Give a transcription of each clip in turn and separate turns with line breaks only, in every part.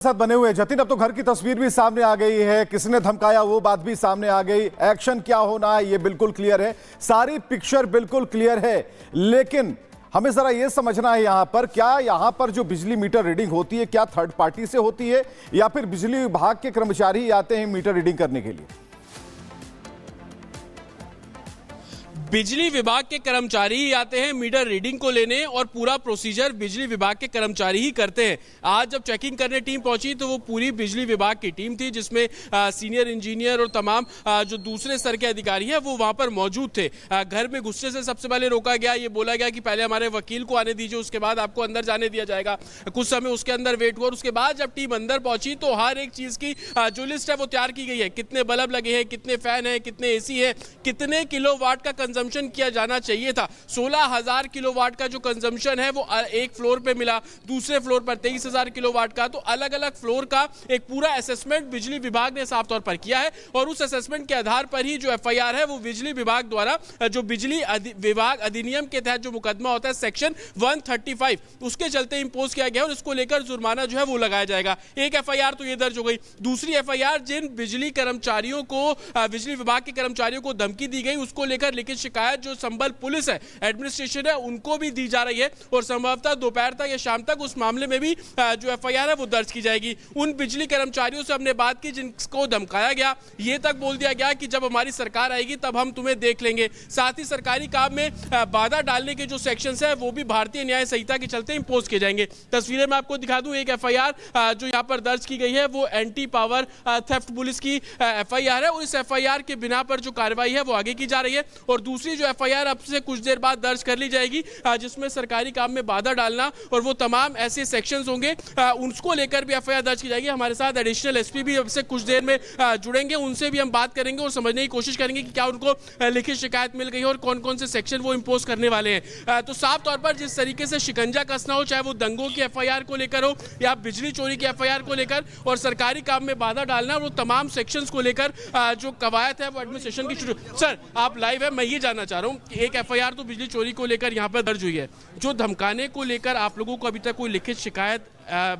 साथ बने हुए जतिन, अब तो घर की तस्वीर भी सामने आ गई है, किसने धमकाया वो बात भी सामने आ गई, एक्शन क्या होना है ये बिल्कुल क्लियर है, सारी पिक्चर बिल्कुल क्लियर है। लेकिन हमें जरा ये समझना है यहां पर, क्या यहां पर जो बिजली मीटर रीडिंग होती है क्या थर्ड पार्टी से होती है या फिर बिजली विभाग के कर्मचारी आते हैं मीटर रीडिंग करने के लिए?
बिजली विभाग के कर्मचारी ही आते हैं मीटर रीडिंग को लेने और पूरा प्रोसीजर बिजली विभाग के कर्मचारी ही करते हैं। आज जब चेकिंग करने टीम पहुंची तो वो पूरी बिजली विभाग की टीम थी, जिसमें सीनियर इंजीनियर और तमाम जो दूसरे स्तर के अधिकारी हैं वो वहां पर मौजूद थे। घर में घुसने से सबसे पहले रोका गया, ये बोला गया कि पहले हमारे वकील को आने दीजिए, उसके बाद आपको अंदर जाने दिया जाएगा। कुछ समय उसके अंदर वेट हुआ और उसके बाद जब टीम अंदर पहुंची तो हर एक चीज की जो लिस्ट है वो तैयार की गई है। कितने बल्ब लगे हैं, कितने फैन है, कितने एसी है, कितने किलोवाट का कंजम्पशन किया जाना चाहिए था। 16,000 किलोवाट का जो कंजम्पशन है वो एक फ्लोर पे मिला, दूसरे फ्लोर पर 23,000 किलोवाट का। तो अलग अलग फ्लोर का एक पूरा असेसमेंट बिजली विभाग ने साफ तौर पर किया है और उस असेसमेंट के आधार पर ही जो एफआईआर है वो बिजली विभाग द्वारा जो बिजली विभाग अधिनियम के तहत जो मुकदमा होता है सेक्शन 135 उसके चलते इंपोज किया गया और इसको लेकर जुर्माना जो है वो लगाया जाएगा। एक एफआईआर तो ये दर्ज हो गई। दूसरी एफआईआर जिन बिजली कर्मचारियों को बिजली विभाग के कर्मचारियों को धमकी दी गई उसको लेकर लिखित शिकायत जो संबल पुलिस है, एडमिनिस्ट्रेशन है, उनको भी दी जा रही है और संभवतः दोपहर तक या शाम तक उस मामले में भी जो एफआईआर है वो दर्ज की जाएगी। उन बिजली कर्मचारियों से हमने बात की जिनको धमकाया गया, ये तक बोल दिया गया कि जब हमारी सरकार आएगी तब हम तुम्हें देख लेंगे। साथ ही सरकारी काम में बाधा डालने के जो सेक्शंस है वो भी भारतीय न्याय संहिता के चलते इंपोज किए जाएंगे। तस्वीरें मैं आपको दिखा दूं, एक एफआईआर जो यहाँ पर दर्ज की गई है वो एंटी पावर थेफ्ट पुलिस की एफआईआर है और इस एफआईआर के बिना पर जो कार्रवाई है वो आगे की जा रही है। और दूसरी जो एफआईआर अब से कुछ देर बाद दर्ज कर ली जाएगी जिसमें सरकारी काम में बाधा डालना और वो तमाम ऐसे सेक्शंस होंगे उसको लेकर भी एफआईआर दर्ज की जाएगी। हमारे साथ एडिशनल एसपी भी अब से कुछ देर में जुड़ेंगे, उनसे भी हम बात करेंगे और समझने की कोशिश करेंगे कि क्या उनको लिखित शिकायत मिल गई है और कौन कौन से सेक्शन वो इंपोज करने वाले हैं। तो साफ तौर पर जिस तरीके से शिकंजा कसना हो, चाहे वो दंगों की एफआईआर को लेकर हो या बिजली चोरी की एफआईआर को लेकर और सरकारी काम में बाधा डालना, वो तमाम सेक्शंस को लेकर जो कवायद है वो एडमिनिस्ट्रेशन की शुरू। सर आप लाइव है, मैं ये जानना चाह रहा हूँ कि एक एफआईआर तो बिजली चोरी को लेकर यहाँ पर दर्ज हुई है, जो धमकाने को लेकर आप लोगों को अभी तक कोई लिखित शिकायत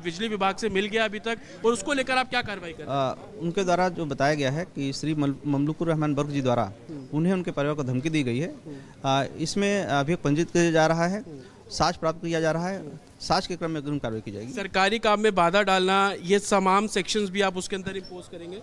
बिजली विभाग से मिल गया अभी तक और उसको लेकर आप क्या कार्रवाई कर रहे हैं?
उनके द्वारा जो बताया गया है कि श्री ममलुकुर रहमान बर्क जी द्वारा उन्हें उनके परिवार को धमकी दी गई है। इसमें अभियोग पंजीकृत किया जा रहा है, साक्ष्य प्राप्त किया जा रहा है, साक्ष्य के क्रम में अग्रिम कार्रवाई की जाएगी।
सरकारी काम में बाधा डालना, ये तमाम सेक्शंस भी आप उसके अंदर इंपोज करेंगे?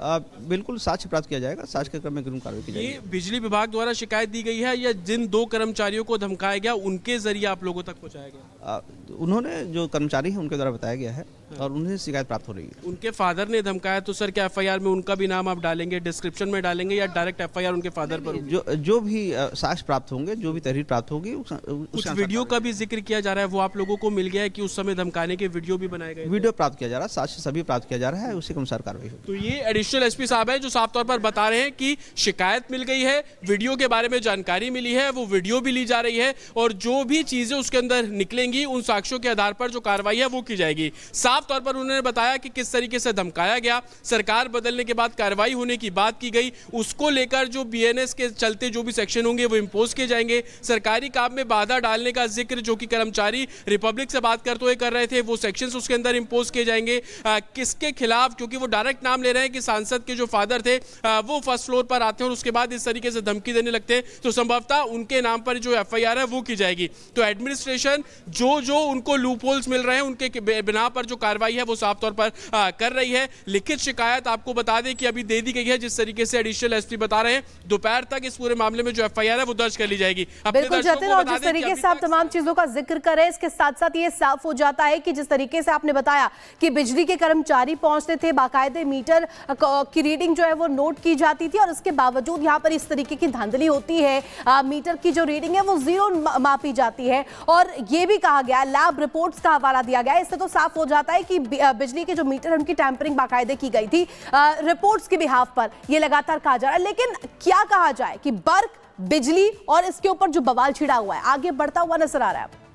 बिल्कुल साक्ष्य प्राप्त किया जाएगा, साक्ष्य के क्रम में अग्रिम कार्रवाई की जाएगी।
ये बिजली विभाग द्वारा शिकायत दी गई है या जिन दो कर्मचारियों को धमकाया गया उनके जरिए आप लोगों तक पहुंचाया गया?
उन्होंने जो कर्मचारी है उनके द्वारा बताया गया है और उन्हें शिकायत प्राप्त हो रही है।
उनके फादर ने धमकाया तो सर क्या एफआईआर में उनका भी नाम आप डालेंगे, डिस्क्रिप्शन में डालेंगे या डायरेक्ट एफआईआर उनके फादर पर?
जो भी साक्ष्य प्राप्त होंगे, जो भी तहरीर प्राप्त होगी,
कुछ वीडियो का भी जिक्र किया जा रहा है, वो आप लोगों को मिल गया है कि उस समय धमकाने के वीडियो भी बनाए गए?
वीडियो प्राप्त किया जा रहा है, साक्ष्य सभी प्राप्त किया जा रहा है, उसी के अनुसार कार्रवाई होगी।
तो ये एडिशनल एसपी साहब है जो साफ तौर पर बता रहे हैं कि शिकायत मिल गई है, वीडियो के बारे में जानकारी मिली है, वो वीडियो भी ली जा रही है और जो भी चीजें उसके अंदर निकलेंगी उन साक्ष्यों के आधार पर जो कार्रवाई है वो की जाएगी। साफ तौर पर उन्होंने बताया कि किस तरीके से धमकाया गया, सरकार बदलने के बाद कार्रवाई होने की बात की गई, उसको लेकर जो बीएनएस के चलते जो भी सेक्शन होंगे वो इंपोज किए जाएंगे। सरकारी काम में बाधा डालने का जिक्र जो कि कर्मचारी रिपब्लिक से बात करते हुए कर रहे थे वो सेक्शंस उसके अंदर इंपोज किए जाएंगे। किसके खिलाफ, क्योंकि वो डायरेक्ट नाम ले रहे हैं कि सांसद के जो फादर थे वो फर्स्ट फ्लोर पर आते हैं और उसके बाद इस तरीके से धमकी देने लगते हैं, तो संभवतः उनके नाम पर जो एफआईआर है वो की जाएगी। तो एडमिनिस्ट्रेशन जो उनको लूप होल्स मिल रहे हैं उनके बिना पर जो कार्रवाई है वो साफ तौर पर कर रही है। लिखित शिकायत आपको बता दें कि अभी दे दी गई है, जिस तरीके से एडिशनल एसपी बता रहे हैं दोपहर तक इस पूरे मामले में जो एफआईआर है वो दर्ज कर ली जाएगी।
बिल्कुल जतिन, और जिस तरीके से आप तमाम चीजों का जिक्र कर रहे हैं इसके साथ साथ ये साफ हो जाता है कि जिस तरीके से आपने बताया कि बिजली के कर्मचारी पहुंचते थे, बाकायदे मीटर की रीडिंग जो है वो नोट की जाती थी और इसके बावजूद यहाँ पर इस तरीके की धांधली होती है, मीटर की जो रीडिंग है वो जीरो मापी जाती है और ये भी कहा गया, लैब रिपोर्ट्स का हवाला दिया गया। इससे तो साफ हो जाता है कि बिजली के जो मीटर है उनकी टैंपरिंग बाकायदे की गई थी रिपोर्ट्स के बिहाफ पर, ये लगातार कहा जा रहा है। लेकिन क्या कहा जाए कि बर्क, बिजली और इसके ऊपर जो बवाल छिड़ा हुआ है आगे बढ़ता हुआ नजर आ रहा है।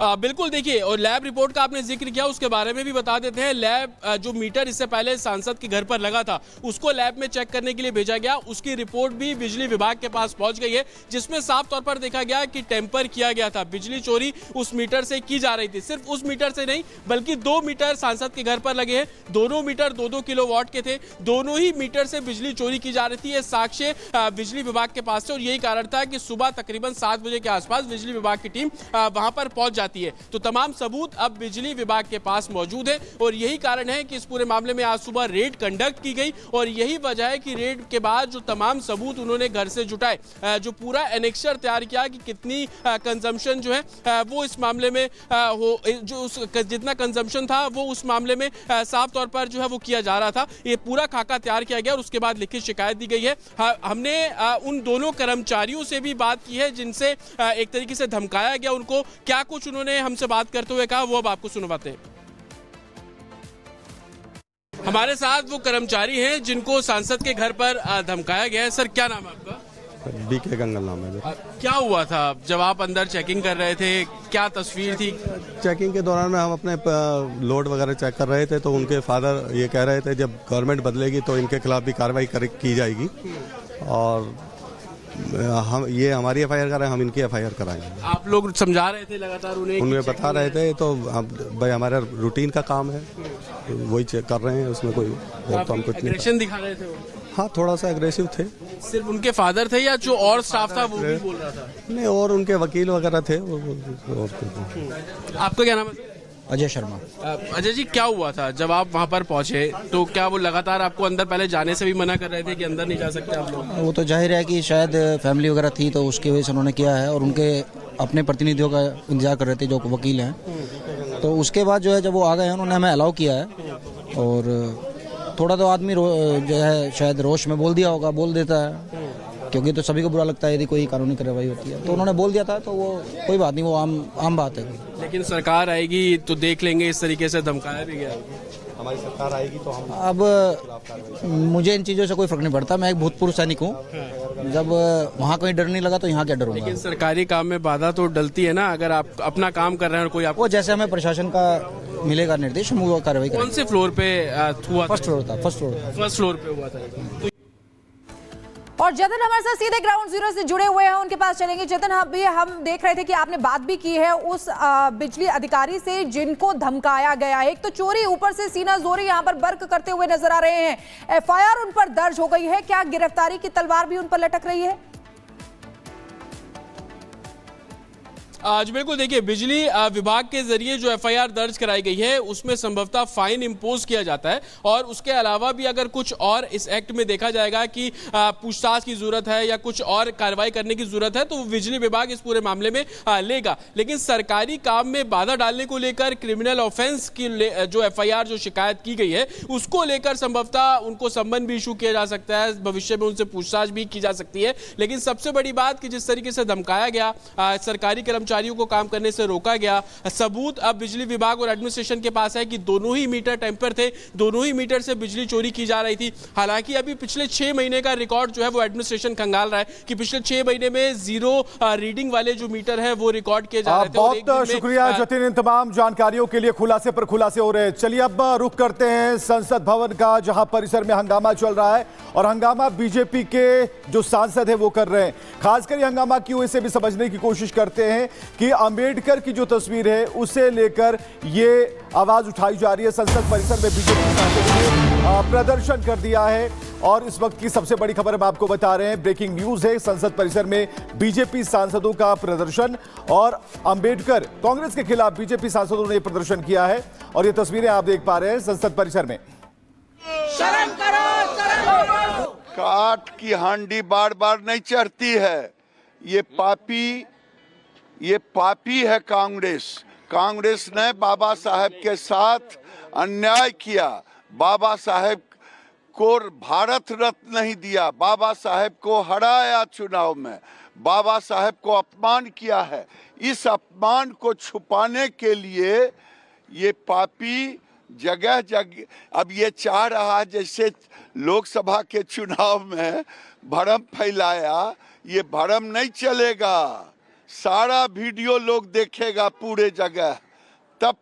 बिल्कुल, देखिए, और लैब रिपोर्ट का आपने जिक्र किया, उसके बारे में भी बता देते हैं। लैब जो मीटर इससे पहले सांसद के घर पर लगा था, उसको लैब में चेक करने के लिए भेजा गया। उसकी रिपोर्ट भी बिजली विभाग के पास पहुंच गई है, जिसमें साफ तौर पर देखा गया कि टेम्पर किया गया था, बिजली चोरी उस मीटर से की जा रही थी। सिर्फ उस मीटर से नहीं, बल्कि 2 मीटर सांसद के घर पर लगे हैं। दोनों मीटर 2-2 किलोवाट के थे। दोनों ही मीटर से बिजली चोरी की जा रही थी। ये साक्ष्य बिजली विभाग के पास है, और यही कारण था कि सुबह तकरीबन 7 बजे के आसपास बिजली विभाग की टीम वहां पर पहुंच जाती है। तो तमाम सबूत अब बिजली विभाग के पास मौजूद है, और यही कारण है कि इस पूरे मामले में आज सुबह रेड कंडक्ट की गई, और यही वजह है कि रेड के बाद जो तमाम सबूत उन्होंने घर से जुटाए, जो पूरा एनेक्सर तैयार किया कि कितनी कंजम्पशन जो है वो इस मामले में हो, जो जितना कंजम्पशन था वो उस मामले में साफ तौर पर जो है वो किया जा रहा था। ये पूरा खाका तैयार किया गया, और उसके बाद लिखित शिकायत दी गई है। हमने उन दोनों कर्मचारियों से भी बात की है जिनसे एक तरीके से धमकाया गया उनको। क्या कुछ उन्होंने हमसे बात करते हुए कहा, वो अब आपको सुनवाते हैं। हमारे साथ वो कर्मचारी हैं जिनको सांसद के घर पर धमकाया गया है। सर, क्या नाम है आपका?
BK गंगल नाम है।
क्या हुआ था जब आप अंदर चेकिंग कर रहे थे? क्या तस्वीर थी?
चेकिंग के दौरान में हम अपने लोड वगैरह चेक कर रहे थे, तो उनके फादर ये कह रहे थे जब गवर्नमेंट बदलेगी तो इनके खिलाफ भी कार्रवाई की जाएगी, और हम ये हमारी FIR कराएं, हम इनकी FIR कराएंगे।
आप लोग समझा रहे थे लगातार उन्हें
बता रहे थे, तो भाई हमारा रूटीन का काम है, वही चेक कर रहे हैं, उसमें कोई तो हम कुछ नहीं
दिखा रहे थे वो?
हाँ, थोड़ा सा एग्रेसिव थे।
सिर्फ उनके फादर थे या जो और स्टाफ था वो भी बोल रहा था?
नहीं, और उनके वकील वगैरह थे।
आपका क्या नाम है?
अजय शर्मा।
अजय जी, क्या हुआ था जब आप वहां पर पहुंचे? तो क्या वो लगातार आपको अंदर पहले जाने से भी मना कर रहे थे कि अंदर नहीं जा सकते आप लोग?
वो तो जाहिर है कि शायद फैमिली वगैरह थी, तो उसकी वजह से उन्होंने किया है, और उनके अपने प्रतिनिधियों का इंतजार कर रहे थे जो वकील हैं। तो उसके बाद जो है जब वो आ गए हैं, उन्होंने हमें अलाउ किया है, और थोड़ा तो आदमी जो है शायद रोश में बोल दिया होगा, बोल देता है, क्योंकि तो सभी को बुरा लगता है यदि कोई कानूनी कार्रवाई होती है। तो उन्होंने बोल दिया था, तो वो कोई बात नहीं, वो आम बात है।
लेकिन सरकार आएगी तो देख लेंगे, इस तरीके से धमकाया भी गया।
हमारी सरकार आएगी तो हम
अब मुझे इन चीज़ों से कोई फर्क नहीं पड़ता, मैं एक भूतपूर्व सैनिक हूँ। जब वहाँ कोई डर नहीं लगा तो यहाँ क्या डरूंगा।
लेकिन सरकारी काम में बाधा तो डलती है ना, अगर आप अपना काम कर रहे हैं और कोई
वो जैसे हमें प्रशासन का मिलेगा निर्देश, हम वो कार्रवाई करेंगे।
कौन से फ्लोर पे हुआ?
फर्स्ट फ्लोर था। फर्स्ट
फ्लोर पे हुआ था।
और जतन हमारे साथ सीधे ग्राउंड जीरो से जुड़े हुए हैं, उनके पास चलेंगे। जतन, अभी हम देख रहे थे कि आपने बात भी की है उस बिजली अधिकारी से जिनको धमकाया गया है। एक तो चोरी, ऊपर से सीना जोरी यहाँ पर बर्क करते हुए नजर आ रहे हैं। FIR उन पर दर्ज हो गई है, क्या गिरफ्तारी की तलवार भी उन पर लटक रही है?
आज बिल्कुल, देखिए, बिजली विभाग के जरिए जो FIR दर्ज कराई गई है उसमें संभवतः फाइन इंपोज किया जाता है, और उसके अलावा भी अगर कुछ और इस एक्ट में देखा जाएगा कि पूछताछ की जरूरत है या कुछ और कार्रवाई करने की जरूरत है, तो बिजली विभाग इस पूरे मामले में लेगा। लेकिन सरकारी काम में बाधा डालने को लेकर क्रिमिनल ऑफेंस की जो FIR जो शिकायत की गई है उसको लेकर संभवतः उनको सम्मन भी इशू किया जा सकता है, भविष्य में उनसे पूछताछ भी की जा सकती है। लेकिन सबसे बड़ी बात कि जिस तरीके से धमकाया गया, सरकारी कर्मचारियों को काम करने से रोका गया, सबूत अब बिजली विभाग और एडमिनिस्ट्रेशन के पास है कि दोनों ही मीटर टेम्पर थे, दोनों ही मीटर से बिजली चोरी की जा रही थी। हालांकि अभी पिछले 6 महीने का रिकॉर्ड जो है वो एडमिनिस्ट्रेशन खंगाल रहा है कि पिछले 6 महीने में 0 रीडिंग वाले जो मीटर है वो रिकॉर्ड किए जा रहे थे।
बहुत शुक्रिया जतिन, इन तमाम जानकारियों के लिए। खुलासे पर खुलासे हो रहे हैं। चलिए अब रुख करते हैं संसद भवन का, जहां परिसर में हंगामा चल रहा है, और हंगामा बीजेपी के जो सांसद है वो कर रहे हैं। खासकर ये हंगामा क्यों, इसे भी समझने की कोशिश करते हैं कि अंबेडकर की जो तस्वीर है उसे लेकर ये आवाज उठाई जा रही है। संसद परिसर में बीजेपी सांसदों ने प्रदर्शन कर दिया है, और इस वक्त की सबसे बड़ी खबर हम आपको बता रहे हैं। ब्रेकिंग न्यूज है, संसद परिसर में बीजेपी सांसदों का प्रदर्शन, और अंबेडकर कांग्रेस के खिलाफ बीजेपी सांसदों ने प्रदर्शन किया है, और ये तस्वीरें आप देख पा रहे हैं संसद परिसर में।
शर्म करो, शर्म करो। काठ की हांडी बार बार नहीं चढ़ती है। ये पापी है कांग्रेस। कांग्रेस ने बाबा साहेब के साथ अन्याय किया, बाबा साहेब को भारत रत्न नहीं दिया, बाबा साहेब को हराया चुनाव में, बाबा साहेब को अपमान किया है। इस अपमान को छुपाने के लिए ये पापी जगह जगह अब ये चाह रहा है जैसे लोकसभा के चुनाव में भ्रम फैलाया। ये भ्रम नहीं चलेगा। सारा वीडियो लोग देखेगा पूरे जगह, तब